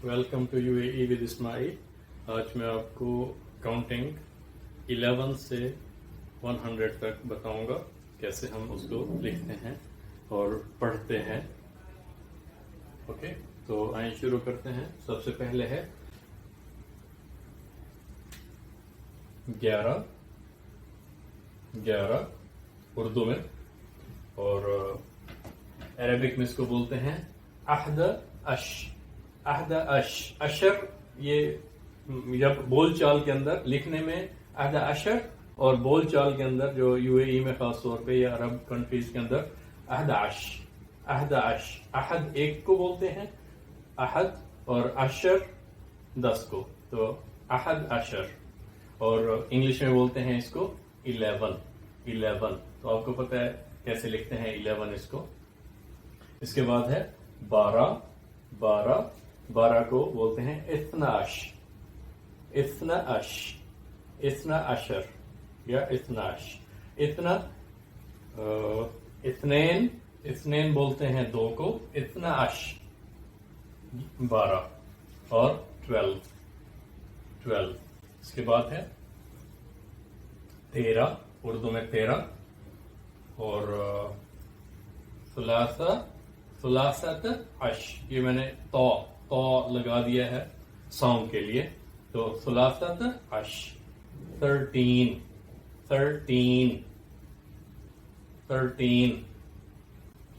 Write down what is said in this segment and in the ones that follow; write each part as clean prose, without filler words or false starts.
Welcome to UAE with Ismail. आज मैं आपको काउंटिंग 11 से 100 तक बताऊंगा कैसे हम उसको लिखते हैं और पढ़ते हैं। ओके, तो आइए शुरू करते हैं। सबसे पहले है 11 उर्दू में, और अरबिक में इसको बोलते हैं अहद अश। अशर, ये जब बोल चाल के अंदर लिखने में अहद अशर, और बोल चाल के अंदर जो UAE में खास तौर पे या अरब कंट्रीज के अंदर अहद अश। अहद एक को बोलते हैं अहद, और अशर 10 को, तो अहद अशर। और इंग्लिश में बोलते हैं इसको 11। तो आपको पता है कैसे लिखते हैं 11 इसको। इसके बाद है 12 को बोलते हैं इतना अशर या इतनाश। इतनेन बोलते हैं 2 को, इतना अश 12, और 12। इसके बाद है 13, उर्दू में 13, और सुलासत अश, ये मैंने तो लगा दिया है साउंड के लिए, तो सुलासत अश 13।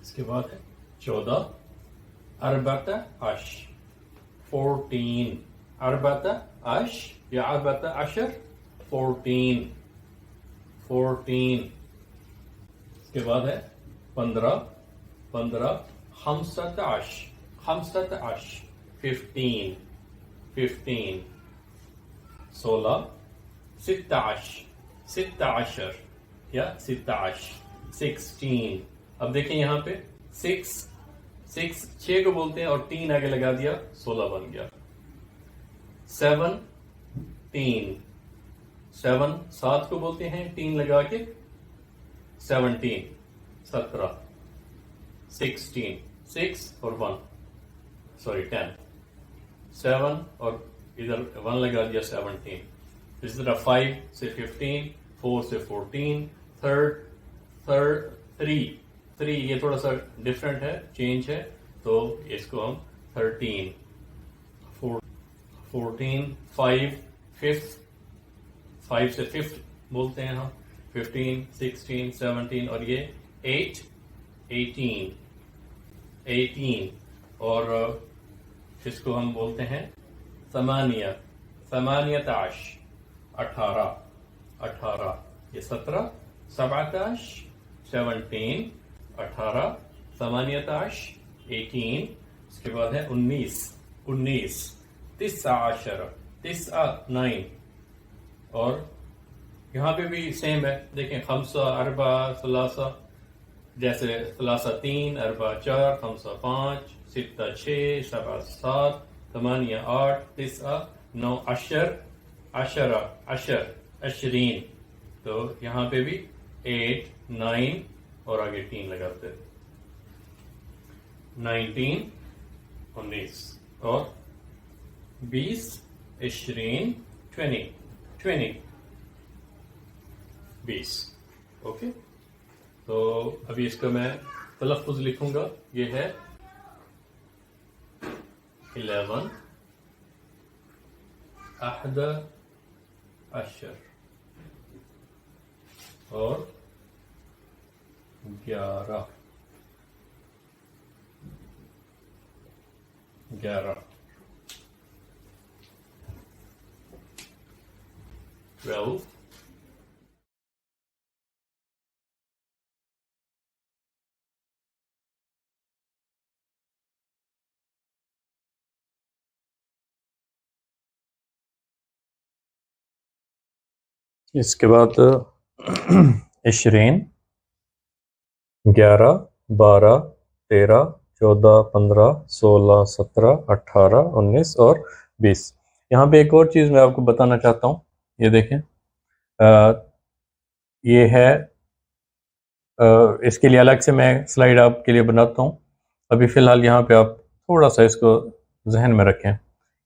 इसके बाद है 14, अरबत अश 14, अरबत अश या अरबत अशर 14। इसके बाद है 15, खमसत अश 15। 16, सित्ता या 16। अब देखें यहाँ पे 6 को बोलते हैं और 3 आगे लगा दिया, 16 बन गया। 7 को बोलते हैं 3 लगा के 17। 16 6 और 1 10। 7 और इधर 1 लगा दिया, 17। इस तरह 5 से 15, 4 से 14, 3 ये थोड़ा सा डिफरेंट है, चेंज है, तो इसको हम 13, 14, 5 से 5 बोलते हैं हम, 15, 16, 17, और ये 18, और इसको हम बोलते हैं समानियताश 18। ये 17, 17, 17, 18, समानियताश 18। इसके बाद है 19, 9, और यहाँ पे भी सेम है। देखें खमसा, अरबा, सलासा, जैसे सलासा 3, अरबा 4, खमसा 5, सित्ता 6, सबा 7, तमानिया 8, 9, अशरीन। तो यहाँ पे भी 8, 9 और आगे 3 लगाते, 19, 19, और 20, 20, 20। ओके, तो अभी इसका मैं तलफ़ुज़ लिखूंगा। ये है 11, अहद अशर, और 11। 12, इसके बाद 20, 11, 12, 13, 14, 15, 16, 17, 18, 19 और 20। यहाँ पे एक और चीज़ मैं आपको बताना चाहता हूँ। ये देखें, ये है, इसके लिए अलग से मैं स्लाइड आपके लिए बनाता हूँ। अभी फ़िलहाल यहाँ पे आप थोड़ा सा इसको जहन में रखें।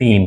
3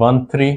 13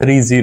30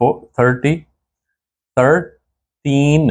30 13.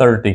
30.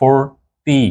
40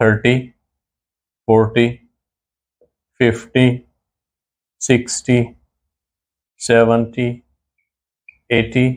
30 40 50 60 70 80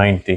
90.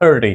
30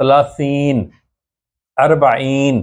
30 40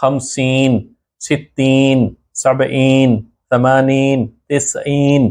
50 60 70 80 90.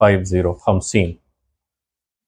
50.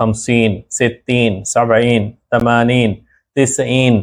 50 60 70 80 90.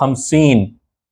50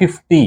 50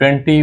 20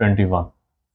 21.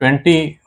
20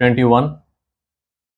21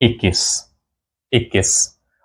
21.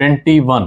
21.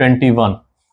21.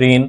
20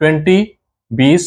20 20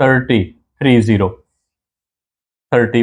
30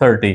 30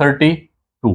32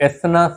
30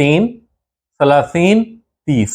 3 30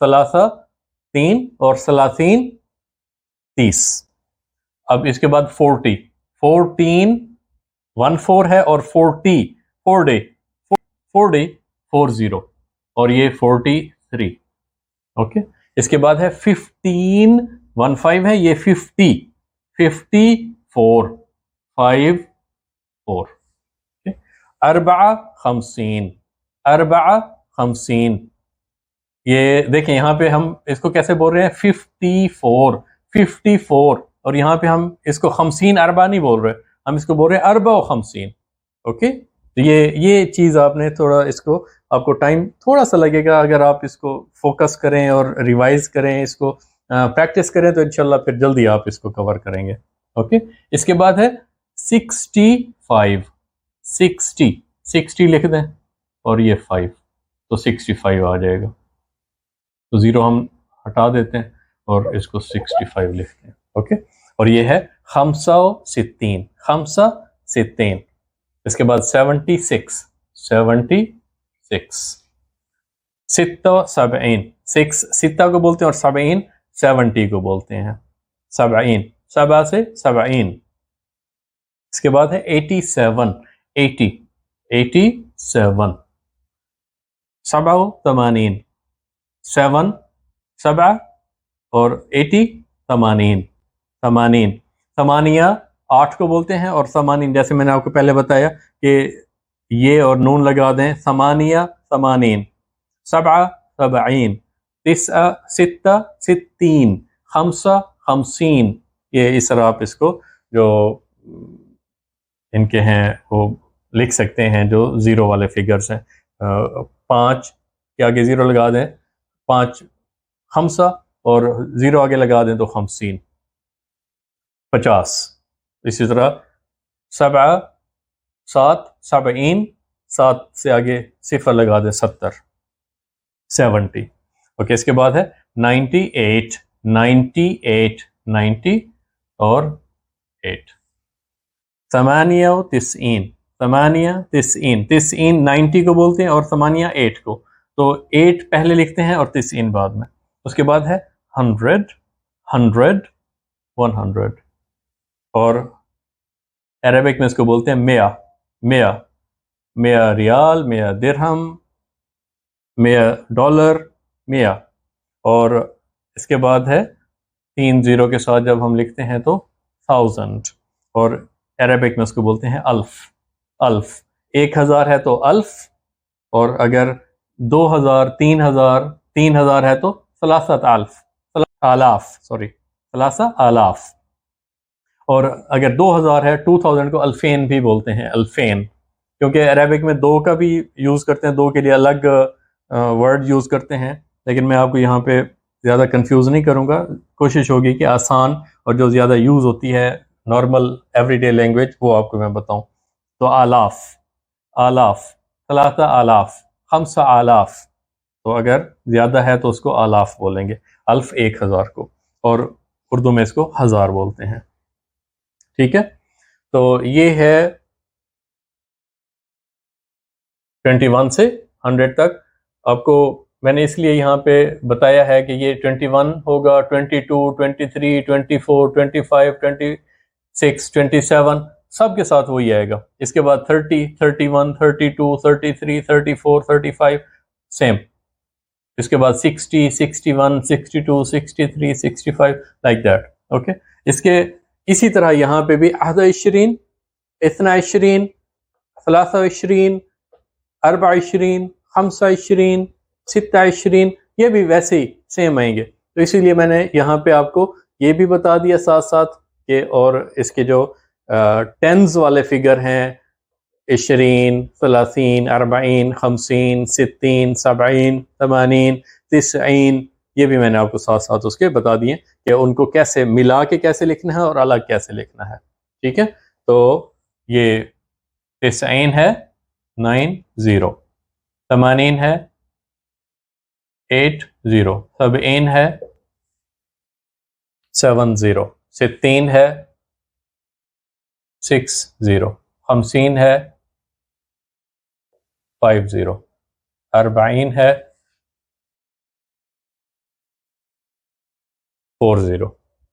सलासा 3 और सलासीन 30। अब इसके बाद 40, 14 1 4 है और 40 4 डे 40 और ये 43। ओके, इसके बाद है 15 1 5 है, ये 50 54 5 4। अरबा 50 ये देखें यहाँ पे हम इसको कैसे बोल रहे हैं 54 और यहाँ पे हम इसको 50 अरबा नहीं बोल रहे, हम इसको बोल रहे हैं अरबा 50। ओके, तो ये चीज़ आपने थोड़ा इसको, आपको टाइम थोड़ा सा लगेगा, अगर आप इसको फोकस करें और रिवाइज करें, इसको प्रैक्टिस करें तो इंशाल्लाह फिर जल्दी आप इसको कवर करेंगे। ओके, इसके बाद है 65 60 लिख दें और ये 5 तो 65 आ जाएगा, तो 0 हम हटा देते हैं और इसको 65 लिखते हैं। ओके, और ये है 65। इसके बाद 76 सित्ता को बोलते हैं और 70 को बोलते हैं। 7 से 70। इसके बाद है 87 87 7 और 80 80 8 को बोलते हैं और 80, जैसे मैंने आपको पहले बताया कि ये और नून लगा दें, 80 7 70 9 60 50 ये इस तरह आप इसको जो इनके हैं वो लिख सकते हैं, जो 0 वाले फिगर्स हैं। 5 के आगे 0 लगा दें 5 50 और 0 आगे लगा दें तो 50 50। इसी तरह 7 70 7 से आगे सिफर लगा दें 70। ओके, इसके बाद है 98 और 8 98 90 को बोलते हैं और 8 को, तो 8 पहले लिखते हैं और 90 बाद में। उसके बाद है 100 और अरबिक में इसको बोलते हैं मिया रियाल, मिया दिरहम, मिया डॉलर, मिया। और इसके बाद है 3 0 के साथ जब हम लिखते हैं तो 1000 और अरबिक में उसको बोलते हैं अल्फ 1000 है तो अल्फ, और अगर 2000 3000 है तो सलासा आलाफ। और अगर 2000 है 2000 को अल्फेन भी बोलते हैं, अल्फेन, क्योंकि अरबिक में 2 का भी यूज़ करते हैं, 2 के लिए अलग वर्ड यूज़ करते हैं, लेकिन मैं आपको यहाँ पे ज़्यादा कंफ्यूज नहीं करूँगा। कोशिश होगी कि आसान और जो ज़्यादा यूज़ होती है नॉर्मल एवरीडे लैंग्वेज वो आपको मैं बताऊँ। तो आलाफ सलासा आलाफ 5 आलाफ, तो अगर ज़्यादा है तो उसको आलाफ बोलेंगे, अल्फ 1000 को, और उर्दू में इसको हज़ार बोलते हैं। ठीक है, तो ये है 21 से 100 तक। आपको मैंने इसलिए यहाँ पे बताया है कि ये 21 होगा, 22 23 24 25 26 27 सब के साथ वही आएगा। इसके बाद 30 31 32 33 34 35 सेम। इसके बाद 60 61 62 63 65 लाइक दैट। ओके, इसके इसी तरह यहाँ पे भी 21 22 23 24 25 26 ये भी वैसे ही सेम आएंगे। तो इसीलिए मैंने यहाँ पे आपको ये भी बता दिया साथ साथ कि, और इसके जो टेंस वाले फिगर हैं 20 30 40 50 60 70 80 90 ये भी मैंने आपको साथ साथ उसके बता दिए कि उनको कैसे मिला के कैसे लिखना है और अलग कैसे लिखना है। ठीक है, तो ये 90 है 90, 80 है 80, 70 है 70, 60 है 60, 50 है 50, 40 है 40.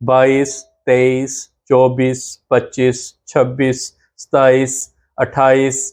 22، 23، 24، 25، 26، 27، 28،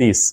30.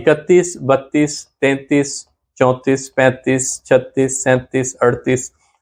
31، 32، 33، 34، 35، 36، 37، 38،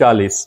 40.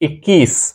21،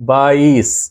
22،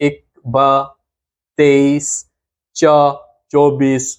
23، 24،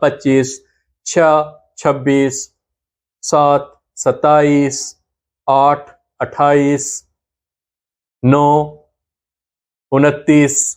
25، 6، 26، 7، 27، 8، 28، 9، 29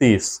30.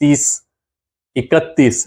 30، 31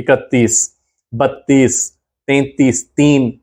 31، 32، 33 3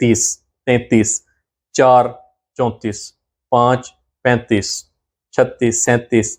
30، 33، 4 34، 5 35، 36 37،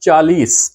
40.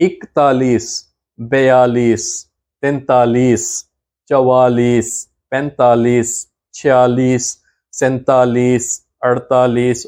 41، 42، 43، 44، 45، 46، 47، 48،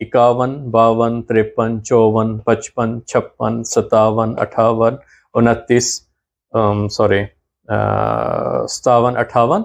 51، 52، 53، 54، 55، 56، 57، 58، 29، 57، 58،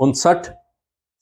59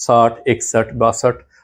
60، 61، 62.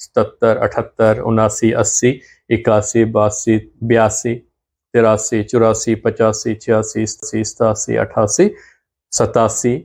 77، 78، 79، 80، 81، 82، 82، 83، 84، 85، 86، 87، 88،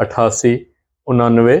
88، 89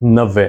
90،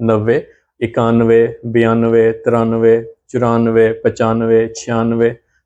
90، 91، 92، 93، 94، 95، 96،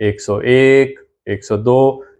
101، 102.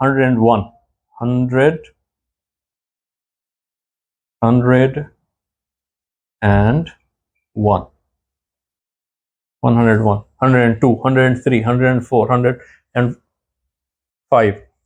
101، 100، 101، 101، 102، 103، 104، 105.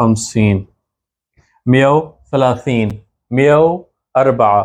150، 130، 104.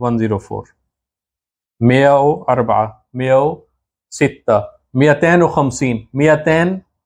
104. 104، 106، 250. 200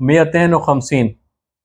250.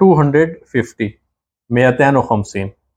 250. 250.